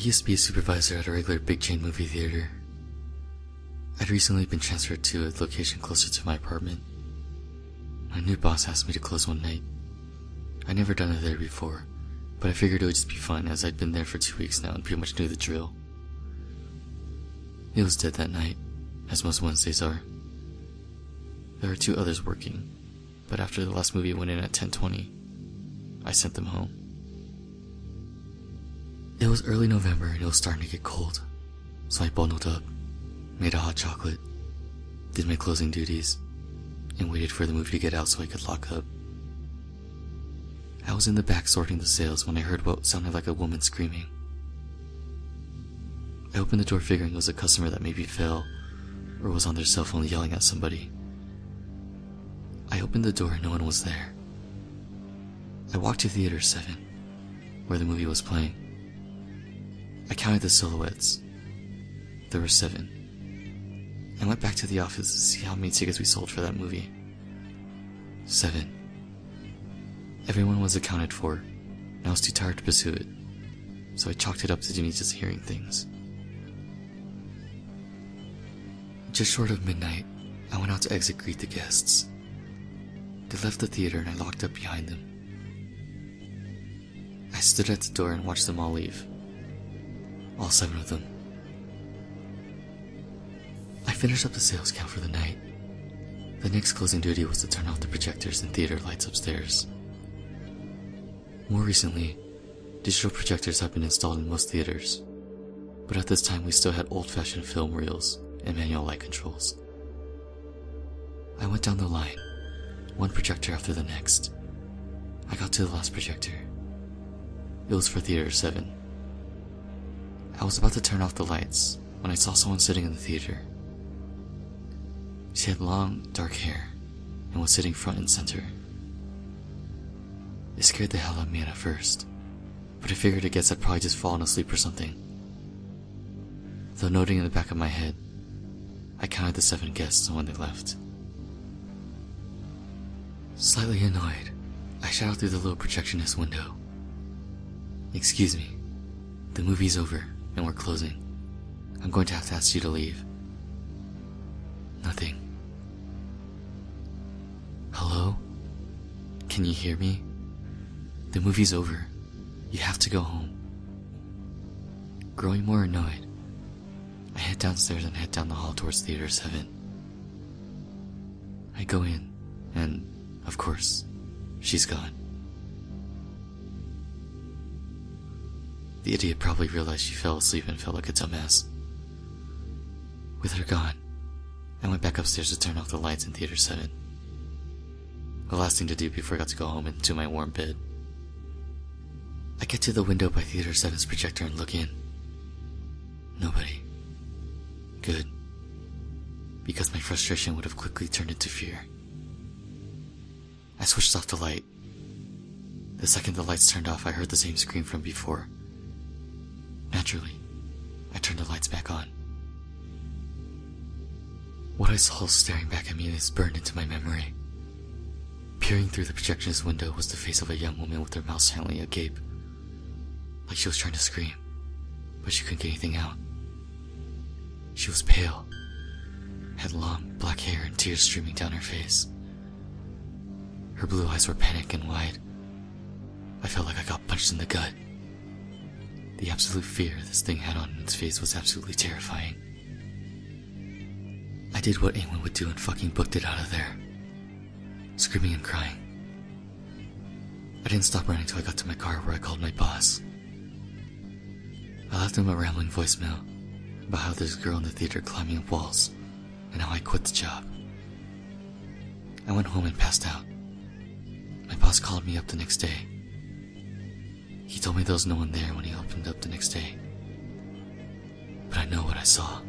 used to be a supervisor at a regular big chain movie theater. I'd recently been transferred to a location closer to my apartment. My new boss asked me to close one night. I'd never done it there before, but I figured it would just be fun as I'd been there for 2 weeks now and pretty much knew the drill. It was dead that night, as most Wednesdays are. There were 2 others working, but after the last movie went in at 10:20, I sent them home. It was early November and it was starting to get cold, so I bundled up, made a hot chocolate, did my closing duties, and waited for the movie to get out so I could lock up. I was in the back sorting the sales when I heard what sounded like a woman screaming. I opened the door figuring it was a customer that maybe fell or was on their cell phone yelling at somebody. I opened the door and no one was there. I walked to Theater 7, where the movie was playing. I counted the silhouettes. There were 7. I went back to the office to see how many tickets we sold for that movie. 7. Everyone was accounted for, and I was too tired to pursue it, so I chalked it up to me just hearing things. Just short of midnight, I went out to exit greet the guests. They left the theater and I locked up behind them. I stood at the door and watched them all leave. All 7 of them. I finished up the sales count for the night. The next closing duty was to turn off the projectors and theater lights upstairs. More recently, digital projectors have been installed in most theaters, but at this time we still had old-fashioned film reels and manual light controls. I went down the line, one projector after the next. I got to the last projector. It was for Theater 7. I was about to turn off the lights when I saw someone sitting in the theater. She had long, dark hair and was sitting front and center. It scared the hell out of me at first, but I figured I guess I'd probably just fallen asleep or something. Though noting in the back of my head, I counted the 7 guests when they left. Slightly annoyed, I shouted through the little projectionist window. "Excuse me, the movie's over and we're closing. I'm going to have to ask you to leave." Nothing. "Hello? Can you hear me? The movie's over. You have to go home." Growing more annoyed, I head downstairs and head down the hall towards Theater 7. I go in, and, of course, she's gone. The idiot probably realized she fell asleep and felt like a dumbass. With her gone, I went back upstairs to turn off the lights in Theater 7. The last thing to do before I got to go home and to my warm bed. I get to the window by Theater 7's projector and look in. Nobody. Good. Because my frustration would have quickly turned into fear. I switched off the light. The second the lights turned off, I heard the same scream from before. Naturally, I turned the lights back on. What I saw staring back at me is burned into my memory. Peering through the projectionist window was the face of a young woman with her mouth silently agape, like she was trying to scream, but she couldn't get anything out. She was pale, had long black hair and tears streaming down her face. Her blue eyes were panicked and wide. I felt like I got punched in the gut. The absolute fear this thing had on its face was absolutely terrifying. I did what anyone would do and fucking booked it out of there, screaming and crying. I didn't stop running until I got to my car, where I called my boss. I left him a rambling voicemail about how there's a girl in the theater climbing up walls and how I quit the job. I went home and passed out. My boss called me up the next day. He told me there was no one there when he opened up the next day. But I know what I saw.